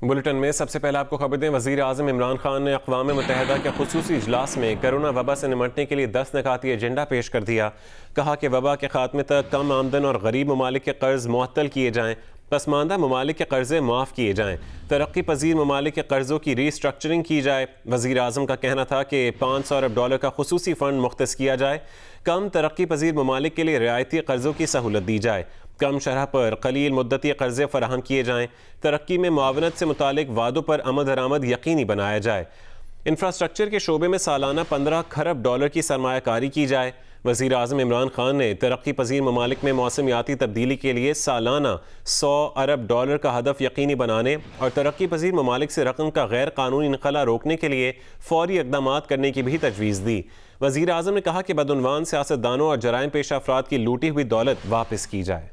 Bulletin में सबसे पहले आपको खबर दें, वज़ीर आज़म इमरान खान ने अक़वाम मुत्तहिदा के ख़ुसूसी इजलास में कोरोना वबा से निमटने के लिए 10 निकाती एजेंडा पेश कर दिया। कहा कि वबा के खात्मे तक कम आमदन और गरीब ममालिक के कर्ज मुअत्तल किए जाएँ, पसमानदा ममालिक के कर्जे माफ़ किए जाएँ, तरक्की पजीर ममालिक के कर्ज़ों की रीस्ट्रक्चरिंग की जाए। वज़ीर आज़म का कहना था कि 500 अरब डॉलर का ख़ुसूसी फ़ंड मुख्तस किया जाए, कम तरक्की पजीर ममालिक के लिए रियायती कर्ज़ों की सहूलत दी जाए, कम शरह पर कलील मुद्दती कर्जे फराहम किए जाएँ, तरक्की में मुआवनत से मुतालिक वादों पर अमल दरामद यकीनी बनाया जाए, इंफ्रास्ट्रक्चर के शोबे में सालाना 15 खरब डॉलर की सरमायाकारी की जाए। वज़ीर आज़म इमरान खान ने तरक्की पजीर ममालिक में मौसमियाती तब्दीली के लिए सालाना 100 अरब डॉलर का हदफ यकीनी बनाने और तरक्की पजीर ममालिक से रकम का गैर कानूनी इनखला रोकने के लिए फौरी इक़दाम करने की भी तजवीज़ दी। वज़ीर आज़म ने कहा कि बदउनवान सियासतदानों और जराइम पेशा अफराद की लूटी हुई दौलत वापस की जाए।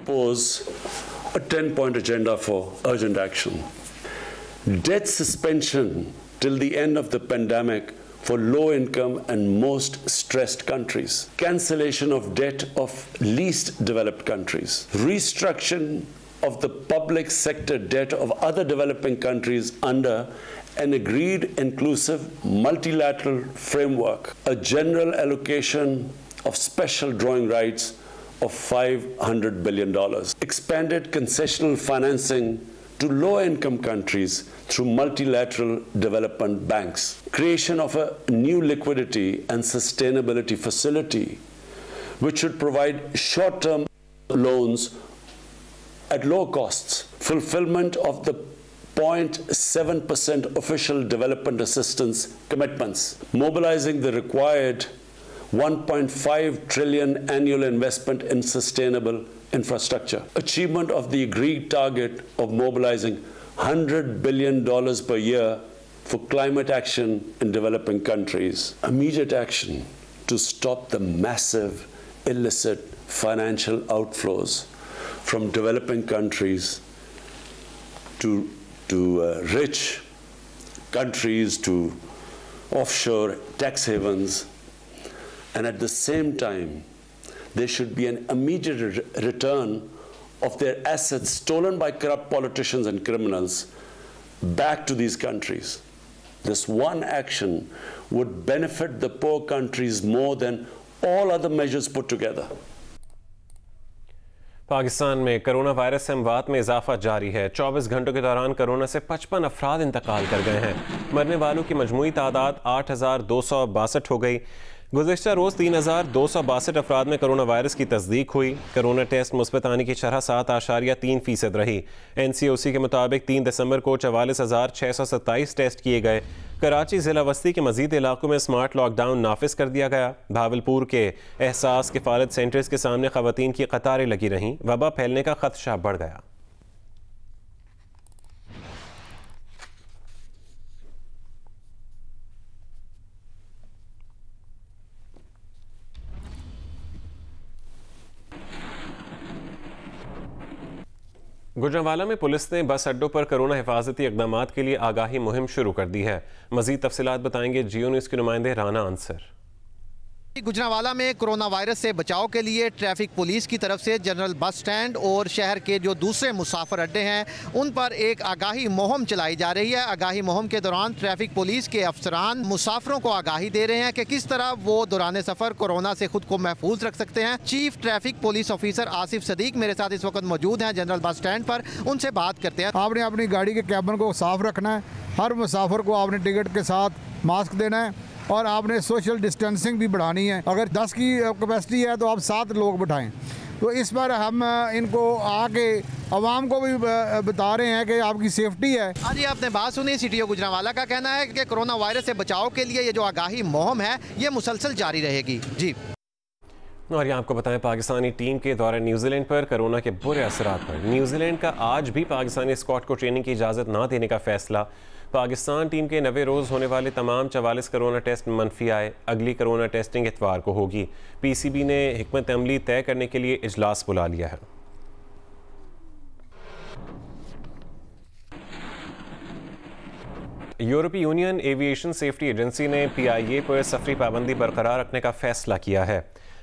Propose a 10-point agenda for urgent action. Debt suspension till the end of the pandemic for low-income and most stressed countries. Cancellation of debt of least developed countries. Restructuring of the public sector debt of other developing countries under an agreed inclusive multilateral framework. A general allocation of special drawing rights of $500 billion. Expanded concessional financing to low-income countries through multilateral development banks. Creation of a new liquidity and sustainability facility which should provide short-term loans at low costs. Fulfillment of the 0.7% official development assistance commitments. Mobilizing the required 1.5 trillion annual investment in sustainable infrastructure. Achievement of the agreed target of mobilizing $100 billion per year for climate action in developing countries. Immediate action to stop the massive illicit financial outflows from developing countries to rich countries, to offshore tax havens. And at the same time, there should be an immediate return of their assets stolen by corrupt politicians and criminals back to these countries. This one action would benefit the poor countries more than all other measures put together. Pakistan में corona virus से अमवात में इजाफा जारी है। 24 घंटों के दौरान corona से 55 अफराद इंतकाल कर गए हैं। मरने वालों की मजमूई तादाद 8,262 हो गई। गुज़िश्ता रोज़ 3,262 अफराद में कोरोना वायरस की तस्दीक हुई। कोरोना टेस्ट मुस्बत आने की शरह 7.3% रही। NCOC के मुताबिक 3 दिसंबर को 44,627 टेस्ट किए गए। कराची ज़िला वस्ती के मज़ीद इलाकों में स्मार्ट लॉकडाउन नाफिज कर दिया गया। भावलपुर के एहसास किफ़ालत सेंटर्स के सामने ख़वातीन की कतारें लगी रहीं। वबा फैलने का खदशा बढ़ गया। गुजरांवाला में पुलिस ने बस अड्डों पर कोरोना हिफाजती इक़दामात के लिए आगाही मुहिम शुरू कर दी है। मज़ीद तफसीलात बताएंगे जियो न्यूज़ के नुमाइंदे राना अंसर। गुजरांवाला में कोरोना वायरस से बचाव के लिए ट्रैफिक पुलिस की तरफ से जनरल बस स्टैंड और शहर के जो दूसरे मुसाफिर अड्डे हैं उन पर एक आगाही मुहिम चलाई जा रही है। आगाही मुहिम के दौरान ट्रैफिक पुलिस के अफसरान मुसाफिरों को आगाही दे रहे हैं कि किस तरह वो दौरान सफ़र कोरोना से खुद को महफूज रख सकते हैं। Chief traffic police officer Asif Sadiq मेरे साथ इस वक्त मौजूद हैं जनरल बस स्टैंड पर, उनसे बात करते हैं। आपने अपनी गाड़ी के कैबिन को साफ रखना है, हर मुसाफिर को आपने टिकट के साथ मास्क देना है और आपने सोशल डिस्टेंसिंग भी बढ़ानी है। अगर 10 की कैपेसिटी है तो आप 7 लोग बिठाएं। तो इस पर हम इनको आके आवाम को भी बता रहे हैं कि आपकी सेफ्टी है। हाँ जी, आपने बात सुनी। CTO गुजरांवाला का कहना है कि कोरोना वायरस से बचाव के लिए ये जो आगाही मुहिम है ये मुसलसल जारी रहेगी। जी, और यहाँ आपको बताएं, पाकिस्तानी टीम के दौरे न्यूजीलैंड पर कोरोना के बुरे असरात पर न्यूजीलैंड का आज भी पाकिस्तानी स्क्वाड को ट्रेनिंग की इजाज़त ना देने का फैसला। पाकिस्तान टीम के 90 रोज़ होने वाले तमाम 44 कोरोना टेस्ट मनफी आए। अगली कोरोना टेस्टिंग इतवार को होगी। PCB ने हिकमत अमली तय करने के लिए इजलास बुला लिया है। यूरोपीय यूनियन एविएशन सेफ्टी एजेंसी ने PIA पर सफरी पाबंदी बरकरार रखने का फैसला किया है।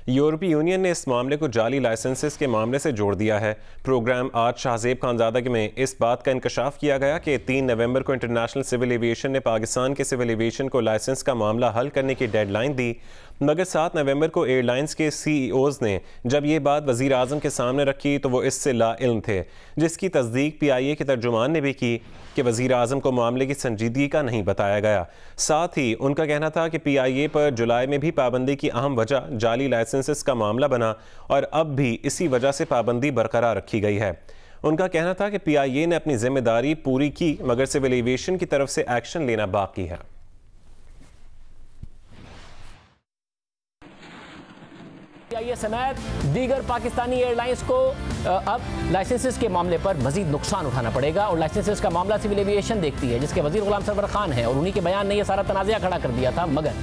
यूरोपीय यूनियन ने इस मामले को जाली लाइसेंसेस के मामले से जोड़ दिया है। प्रोग्राम आज शाहजेब खानजादा में इस बात का इंकशाफ किया गया कि 3 नवंबर को इंटरनेशनल सिविल एविएशन ने पाकिस्तान के सिविल एविएशन को लाइसेंस का मामला हल करने की डेडलाइन दी, मगर 7 नवंबर को एयरलाइंस के CEOs ने जब ये बात वज़ीर आज़म के सामने रखी तो वो इससे लाइल्म थे, जिसकी तस्दीक PIA के तर्जुमान ने भी की कि वज़ीर आज़म को मामले की संजीदगी का नहीं बताया गया। साथ ही उनका कहना था कि PIA पर जुलाई में भी पाबंदी की अहम वजह जाली लाइसेंसेस का मामला बना और अब भी इसी वजह से पाबंदी बरकरार रखी गई है। उनका कहना था कि PIA ने अपनी जिम्मेदारी पूरी की, मगर सिविल एविएशन की तरफ से एक्शन लेना बाकी है। PIA समेत दीगर पाकिस्तानी एयरलाइंस को अब लाइसेंसेस के मामले पर मजीद नुकसान उठाना पड़ेगा और लाइसेंसेस का मामला सिविल एविएशन देखती है, जिसके वजीर गुलाम सरवर खान है और उन्हीं के बयान ने यह सारा तनाज़ा खड़ा कर दिया था, मगर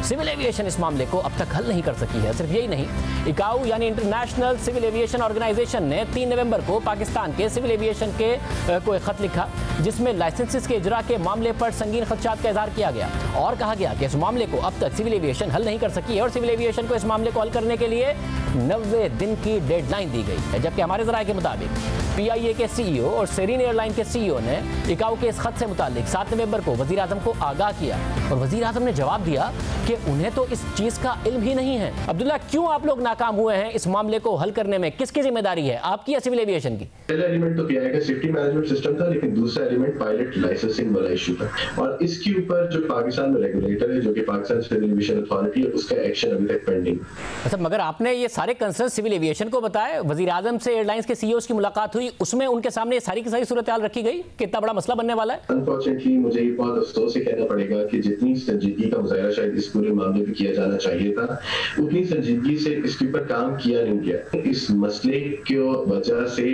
सिविल एविएशन इस मामले को अब तक हल नहीं कर सकी है। सिर्फ यही नहीं, ICAO यानी इंटरनेशनल सिविल एविएशन ऑर्गेनाइजेशन ने 3 नवंबर को पाकिस्तान के सिविल एविएशन के को एक खत लिखा, जिसमें लाइसेंसेस के इजरा के मामले पर संगीन खदशात का इजहार किया गया और कहा गया कि इस मामले को अब तक सिविल एविएशन हल नहीं कर सकी है और सिविल एविएशन को इस मामले को हल करने के लिए 90 दिन की डेडलाइन दी गई है। जबकि हमारे ज़राए के मुताबिक PIA के CEO और सेरीन एयरलाइन के CEO ने ICAO के इस खत से मुतालिक 7 नवंबर को वज़ीर आज़म को आगाह किया और वज़ीर आज़म ने जवाब दिया कि उन्हें तो इस चीज़ का इल्म ही नहीं है। अब्दुल्ला, क्यों आप लोग नाकाम हुए हैं इस मामले को हल करने में? किसकी जिम्मेदारी है, आपकी या सिविल एविएशन की? पहला एलिमेंट तो PIA का सेफ्टी मैनेजमेंट सिस्टम था, लेकिन दूसरा एलिमेंट पायलट लाइसेंसिंग वाला इशू था और इसके ऊपर जो पाकिस्तान में रेगुलेटर है, जो कि पाकिस्तान सिविल एविएशन अथॉरिटी है, उसका एक्शन अभी तक पेंडिंग। अच्छा, मगर आपने ये सारे कंसर्न सिविल एविएशन को बताया, वज़ीर आज़म से एयरलाइंस के CEOs की मुलाकात हुई, उसमें उनके सामने सारी की सारी सूरत हाल रखी गई कि इतना बड़ा मसला बनने वाला है। अनफॉर्चुनेटली मुझे ये बहुत अफसोस से कहना पड़ेगा कि जितनी संजीदगी का मुजाहरा शायद इस पूरे मामले में किया जाना चाहिए था, उतनी संजीदगी से इसके ऊपर काम किया नहीं गया। इस मसले की वजह से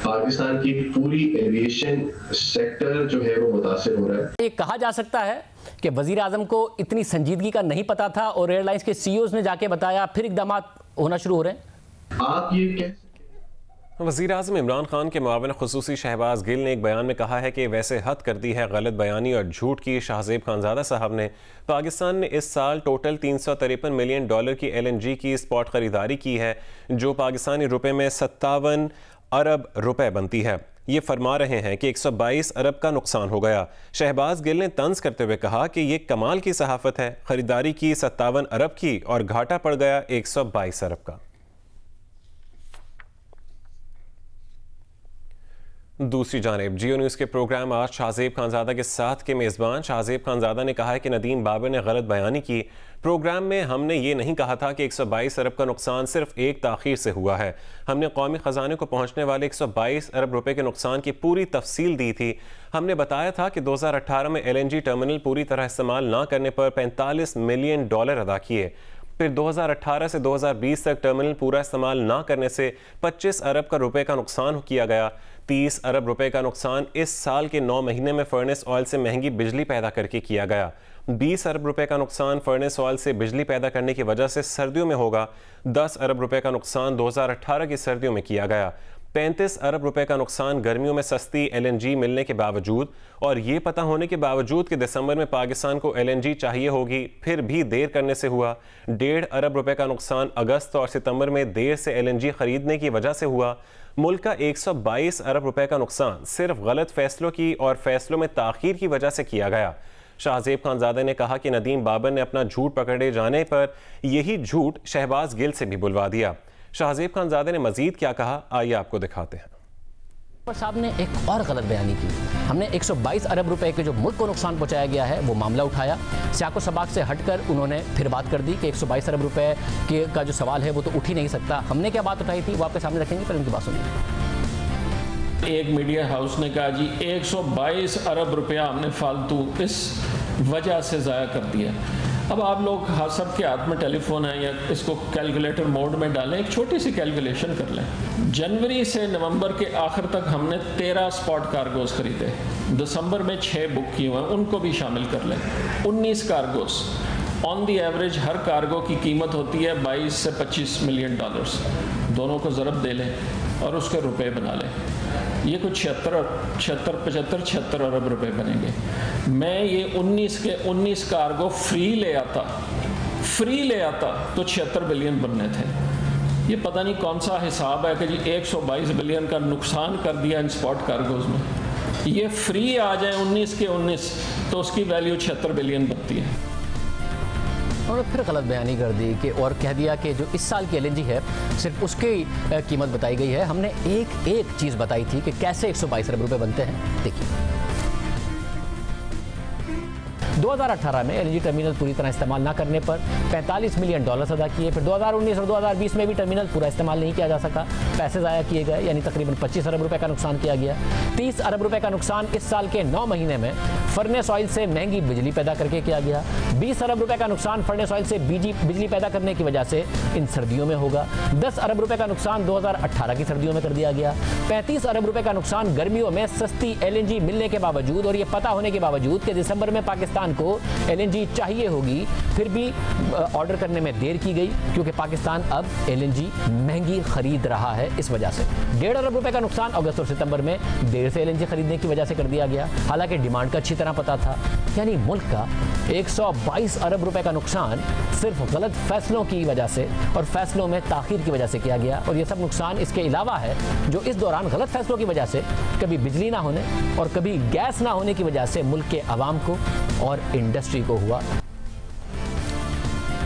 पाकिस्तान की पूरी एविएशन सेक्टर जो है वो मुतासिर हो रहा है। ये कहा जा सकता है कि वज़ीर आज़म को इतनी संजीदगी का नहीं पता था और एयरलाइंस के CEOs ने जाके बताया, फिर इक़दाम होना शुरू हो रहे हैं। आप ये कह वज़ीर आज़म इमरान खान के मुआविन ख़ुसूसी शहबाज गिल ने एक बयान में कहा है कि वैसे हद कर दी है गलत बयानी और झूठ की शाहजेब खानजादा साहब ने। पाकिस्तान ने इस साल टोटल $353 मिलियन की LNG की स्पॉट ख़रीदारी की है, जो पाकिस्तानी रुपए में 57 अरब रुपए बनती है। ये फरमा रहे हैं कि 122 अरब का नुकसान हो गया। शहबाज गिल ने तंज करते हुए कहा कि ये कमाल की सहाफ़त है, ख़रीदारी की 57 अरब की और घाटा पड़ गया 122 अरब का। दूसरी जानिब जियो न्यूज़ के प्रोग्राम आज शाहजेब खानजादा के साथ के मेज़बान शाहजेब खानजादा ने कहा है कि नदीम बाबर ने गलत बयानी की। प्रोग्राम में हमने ये नहीं कहा था कि 122 अरब का नुकसान सिर्फ एक ताख़ीर से हुआ है। हमने कौमी ख़जाने को पहुँचने वाले 122 अरब रुपए के नुकसान की पूरी तफसील दी थी। हमने बताया था कि 2018 में LNG टर्मिनल पूरी तरह इस्तेमाल ना करने पर $45 मिलियन अदा किए। फिर 2018 से 2020 तक टर्मिनल पूरा इस्तेमाल ना करने से 25 अरब रुपए का नुकसान किया गया। 30 अरब रुपए का नुकसान इस साल के 9 महीने में फर्नेस ऑयल से महंगी बिजली पैदा करके किया गया। 20 अरब रुपए का नुकसान फर्नेस ऑयल से बिजली पैदा करने की वजह से सर्दियों में होगा। 10 अरब रुपए का नुकसान 2018 की सर्दियों में किया गया। 35 अरब रुपए का नुकसान गर्मियों में सस्ती LNG मिलने के बावजूद और ये पता होने के बावजूद कि दिसंबर में पाकिस्तान को LNG चाहिए होगी, फिर भी देर करने से हुआ। 1.5 अरब रुपए का नुकसान अगस्त और सितंबर में देर से LNG खरीदने की वजह से हुआ। मुल्क का 122 अरब रुपए का नुकसान सिर्फ गलत फैसलों की और फैसलों में ताख़ीर की वजह से किया गया। शाहजेब खानजादा ने कहा कि नदीम बाबर ने अपना झूठ पकड़े जाने पर यही झूठ शहबाज गिल से भी बुलवा दिया। शाहजेब खानजादे ने मजीद क्या कहा, आइए आपको दिखाते हैं। साहब ने एक और गलत बयानी की। हमने 122 अरब रुपए के जो मुल्क को नुकसान पहुंचाया गया है वो मामला उठाया। सियाको सबाक से हटकर उन्होंने फिर बात कर दी कि 122 अरब रुपए का जो सवाल है वो तो उठ ही नहीं सकता। हमने क्या बात उठाई थी वो आपके सामने रखेंगे, पर उनकी बात सुनिए। एक मीडिया हाउस ने कहा जी 122 अरब रुपया हमने फालतू इस वजह से ज़ाया कर दिया। अब आप लोग सबके हाथ में टेलीफोन है या इसको कैलकुलेटर मोड में डालें, एक छोटी सी कैलकुलेशन कर लें। जनवरी से नवंबर के आखिर तक हमने 13 स्पॉट कार्गोज खरीदे। दिसंबर में 6 बुक किए हुए हैं, उनको भी शामिल कर लें। 19 cargoes on the average her cargo की कीमत होती है 22 से 25 मिलियन डॉलर्स। दोनों को ज़रब दे लें और उसके रुपए बना लें। ये कुछ 76 अरब रुपए बनेंगे। मैं ये 19 कार्गो फ्री ले आता, फ्री ले आता तो 76 बिलियन बनने थे। ये पता नहीं कौन सा हिसाब है कि जी 122 बिलियन का नुकसान कर दिया इन स्पॉट कार्गोज में। ये फ्री आ जाए 19 के 19 तो उसकी वैल्यू 76 बिलियन बनती है। और फिर गलत बयानी कर दी कि और कह दिया कि जो इस साल की एलएनजी है सिर्फ उसकी कीमत बताई गई है। हमने एक चीज़ बताई थी कि कैसे 122 अरब रुपए बनते हैं। देखिए 2018 में एलएनजी टर्मिनल पूरी तरह इस्तेमाल ना करने पर $45 मिलियन अदा किए। फिर 2019 और 2020 में भी टर्मिनल पूरा इस्तेमाल नहीं किया जा सका, पैसे ज़ाया किए गए, यानी तकरीबन 25 अरब रुपए का नुकसान किया गया। 30 अरब रुपए का नुकसान इस साल के 9 महीने में फर्नेस ऑयल से महंगी बिजली पैदा करके किया गया। 20 अरब रुपए का नुकसान फर्नेस ऑयल से बिजली पैदा करने की वजह से इन सर्दियों में होगा। 10 अरब रुपए का नुकसान 2018 की सर्दियों में कर दिया गया। 35 अरब रुपए का नुकसान गर्मियों में सस्ती एलएनजी मिलने के बावजूद और ये पता होने के बावजूद कि दिसंबर में पाकिस्तान को एलएनजी चाहिए होगी, फिर भी ऑर्डर करने में देर की गई क्योंकि पाकिस्तान अब एलएनजी महंगी खरीद रहा है। इस वजह से 1.5 अरब रुपए का नुकसान अगस्त और सितंबर में देर से एलएनजी खरीदने की वजह से कर दिया गया, हालांकि डिमांड का अच्छी तरह पता था। यानी मुल्क का 122 अरब रुपए का नुकसान सिर्फ गलत फैसलों की वजह से और फैसलों में ताखीर की वजह से किया गया। और ये सब नुकसान इसके अलावा है जो इस दौरान गलत फैसलों की वजह से कभी बिजली ना होने और कभी गैस ना होने की वजह से मुल्क के अवाम को और इंडस्ट्री को हुआ।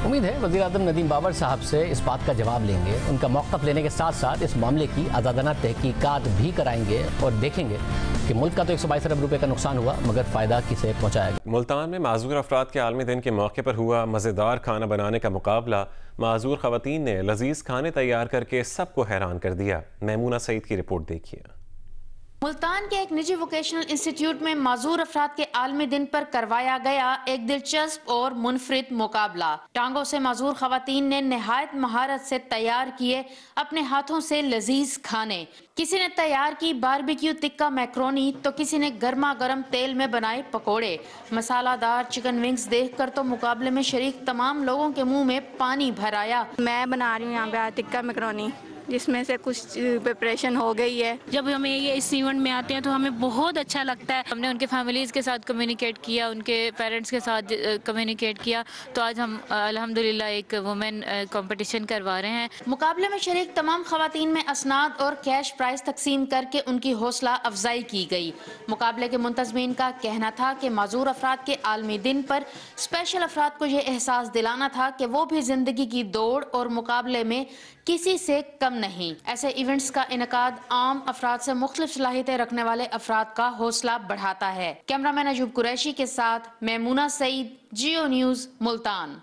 उम्मीद है वज़ीर आज़म नदीम बाबर साहब से इस बात का जवाब लेंगे। उनका मौक़िफ़ लेने के साथ साथ इस मामले की आज़ादाना तहकीकात भी कराएंगे और देखेंगे कि मुल्क का तो 122 अरब रुपए का नुकसान हुआ, मगर फ़ायदा किसे पहुँचाएगा। मुल्तान में माजूर अफराद के आलमी दिन के मौके पर हुआ मज़ेदार खाना बनाने का मुकाबला। माजूर ख़वातीन ने लजीज़ खाने तैयार करके सबको हैरान कर दिया। मैमूना सईद की रिपोर्ट देखिए। मुल्तान के एक निजी वोकेशनल इंस्टीट्यूट में माजूर अफराद के आलमी दिन पर करवाया गया एक दिलचस्प और मुनफरिद मुकाबला। टांगों से माजूर खवातीन ने निहायत महारत से तैयार किए अपने हाथों से लजीज खाने। किसी ने तैयार की बारबेक्यू टिक्का मैक्रोनी तो किसी ने गर्मा गर्म तेल में बनाए पकोड़े। मसालादार चिकन विंग्स देखकर तो मुकाबले में शरीक तमाम लोगों के मुंह में पानी भर आया। मैं बना रही हूँ यहाँ पे टिक्का मैक्रोनी, जिसमें से कुछ प्रिपरेशन हो गई है। जब हमें ये इस इवेंट में आते हैं तो हमें बहुत अच्छा लगता है। हमने उनके फैमिलीज़ के साथ कम्युनिकेट किया, उनके पेरेंट्स के साथ कम्युनिकेट किया, तो आज हम अल्हम्दुलिल्लाह एक वुमेन कंपटीशन करवा रहे हैं। मुकाबले में शरीक तमाम खवातीन में असनाद और कैश प्राइज तकसीम करके उनकी हौसला अफजाई की गई। मुकाबले के मुंतजमीन का कहना था कि माजूर अफराद के आलमी दिन पर स्पेशल अफराद को यह एहसास दिलाना था कि वो भी जिंदगी की दौड़ और मुकाबले में किसी से कम नहीं। ऐसे इवेंट्स का इनकाद आम अफराद से मुख्तलिफ सलाहियतें रखने वाले अफराद का हौसला बढ़ाता है। कैमरामैन अजूब कुरैशी के साथ मैमूना सईद, जियो न्यूज़, मुल्तान।